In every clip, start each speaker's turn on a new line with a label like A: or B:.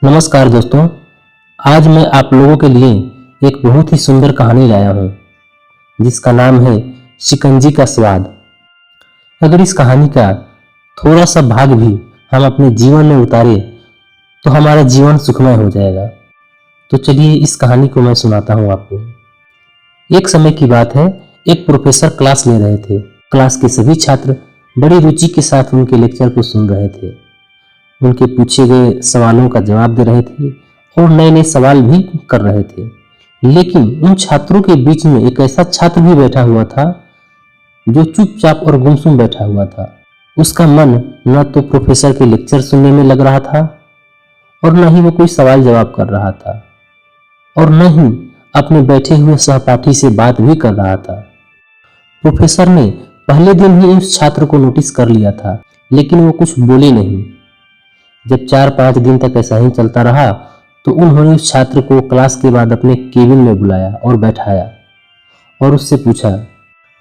A: नमस्कार दोस्तों। आज मैं आप लोगों के लिए एक बहुत ही सुंदर कहानी लाया हूँ जिसका नाम है शिकंजी का स्वाद। अगर इस कहानी का थोड़ा सा भाग भी हम अपने जीवन में उतारे तो हमारा जीवन सुखमय हो जाएगा। तो चलिए इस कहानी को मैं सुनाता हूँ आपको। एक समय की बात है, एक प्रोफेसर क्लास ले रहे थे। क्लास के सभी छात्र बड़ी रुचि के साथ उनके लेक्चर को सुन रहे थे। उनके पूछे गए सवालों का जवाब दे रहे थे और नए नए सवाल भी कर रहे थे। लेकिन उन छात्रों के बीच में एक ऐसा छात्र भी बैठा हुआ था जो चुपचाप और गुमसुम बैठा हुआ था। उसका मन न तो प्रोफेसर के लेक्चर सुनने में लग रहा था और न ही वो कोई सवाल जवाब कर रहा था और न ही अपने बैठे हुए सहपाठी से बात भी कर रहा था। प्रोफेसर ने पहले दिन ही उस छात्र को नोटिस कर लिया था, लेकिन वो कुछ बोले नहीं। जब 4-5 दिन तक ऐसा ही चलता रहा तो उन्होंने उस छात्र को क्लास के बाद अपने केबिन में बुलाया और बैठाया और उससे पूछा,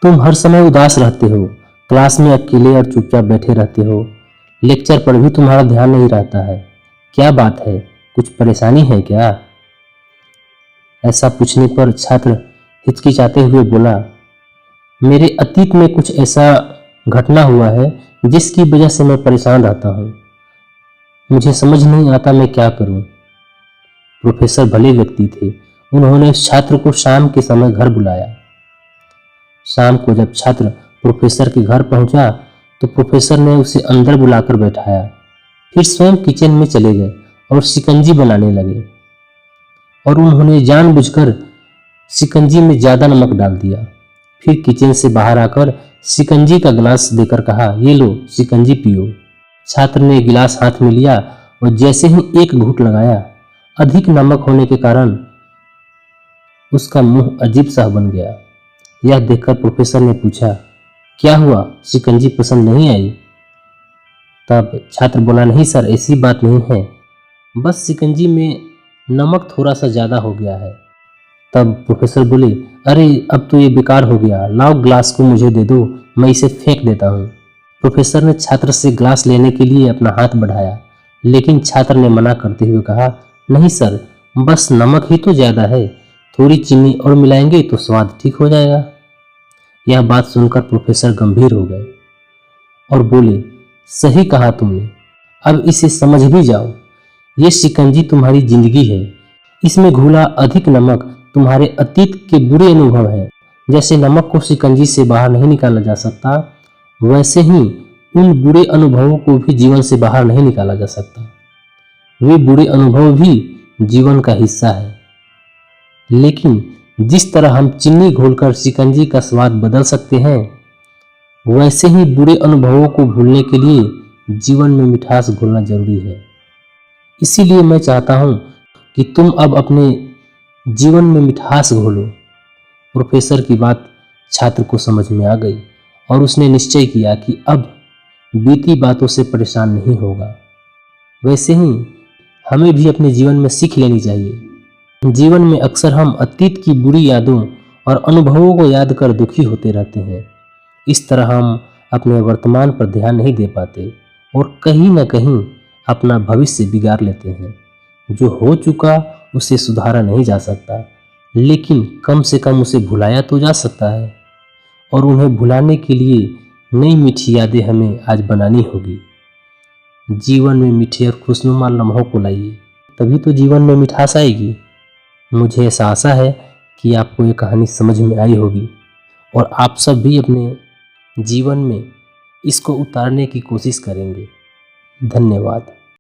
A: तुम हर समय उदास रहते हो, क्लास में अकेले और चुपचाप बैठे रहते हो, लेक्चर पर भी तुम्हारा ध्यान नहीं रहता है, क्या बात है, कुछ परेशानी है क्या? ऐसा पूछने पर छात्र हिचकिचाते हुए बोला, मेरे अतीत में कुछ ऐसा घटना हुआ है जिसकी वजह से मैं परेशान रहता हूँ, मुझे समझ नहीं आता मैं क्या करूं। प्रोफेसर भले व्यक्ति थे। उन्होंने उस छात्र को शाम के समय घर बुलाया। शाम को जब छात्र प्रोफेसर के घर पहुंचा तो प्रोफेसर ने उसे अंदर बुलाकर बैठाया। फिर स्वयं किचन में चले गए और शिकंजी बनाने लगे और उन्होंने जानबूझकर शिकंजी में ज्यादा नमक डाल दिया। फिर किचन से बाहर आकर शिकंजी का गिलास देकर कहा, ये लो शिकंजी पियो। छात्र ने गिलास हाथ में लिया और जैसे ही एक घूंट लगाया, अधिक नमक होने के कारण उसका मुंह अजीब सा बन गया। यह देखकर प्रोफेसर ने पूछा, क्या हुआ, शिकंजी पसंद नहीं आई? तब छात्र बोला, नहीं सर, ऐसी बात नहीं है, बस शिकंजी में नमक थोड़ा सा ज्यादा हो गया है। तब प्रोफेसर बोले, अरे अब तो ये बेकार हो गया, लाओ ग्लास को मुझे दे दो, मैं इसे फेंक देता हूँ। प्रोफेसर ने छात्र से ग्लास लेने के लिए अपना हाथ बढ़ाया, लेकिन छात्र ने मना करते हुए कहा, नहीं सर, बस नमक ही तो ज्यादा है, थोड़ी चीनी और मिलाएंगे तो स्वाद ठीक हो जाएगा। यह बात सुनकर प्रोफेसर गंभीर हो गए और बोले, सही कहा तुमने, अब इसे समझ भी जाओ, ये शिकंजी तुम्हारी जिंदगी है, इसमें घुला अधिक नमक तुम्हारे अतीत के बुरे अनुभव है। जैसे नमक को शिकंजी से बाहर नहीं निकाला जा सकता, वैसे ही उन बुरे अनुभवों को भी जीवन से बाहर नहीं निकाला जा सकता। वे बुरे अनुभव भी जीवन का हिस्सा है, लेकिन जिस तरह हम चीनी घोलकर शिकंजी का स्वाद बदल सकते हैं, वैसे ही बुरे अनुभवों को भूलने के लिए जीवन में मिठास घोलना जरूरी है। इसीलिए मैं चाहता हूं कि तुम अब अपने जीवन में मिठास घोलो। प्रोफेसर की बात छात्र को समझ में आ गई और उसने निश्चय किया कि अब बीती बातों से परेशान नहीं होगा। वैसे ही हमें भी अपने जीवन में सीख लेनी चाहिए। जीवन में अक्सर हम अतीत की बुरी यादों और अनुभवों को याद कर दुखी होते रहते हैं। इस तरह हम अपने वर्तमान पर ध्यान नहीं दे पाते और कहीं न कहीं अपना भविष्य बिगाड़ लेते हैं। जो हो चुका उसे सुधारा नहीं जा सकता, लेकिन कम से कम उसे भुलाया तो जा सकता है और उन्हें भुलाने के लिए नई मीठी यादें हमें आज बनानी होगी। जीवन में मीठे और खुशनुमा लम्हों को लाइए, तभी तो जीवन में मिठास आएगी। मुझे ऐसा आशा है कि आपको ये कहानी समझ में आई होगी और आप सब भी अपने जीवन में इसको उतारने की कोशिश करेंगे। धन्यवाद।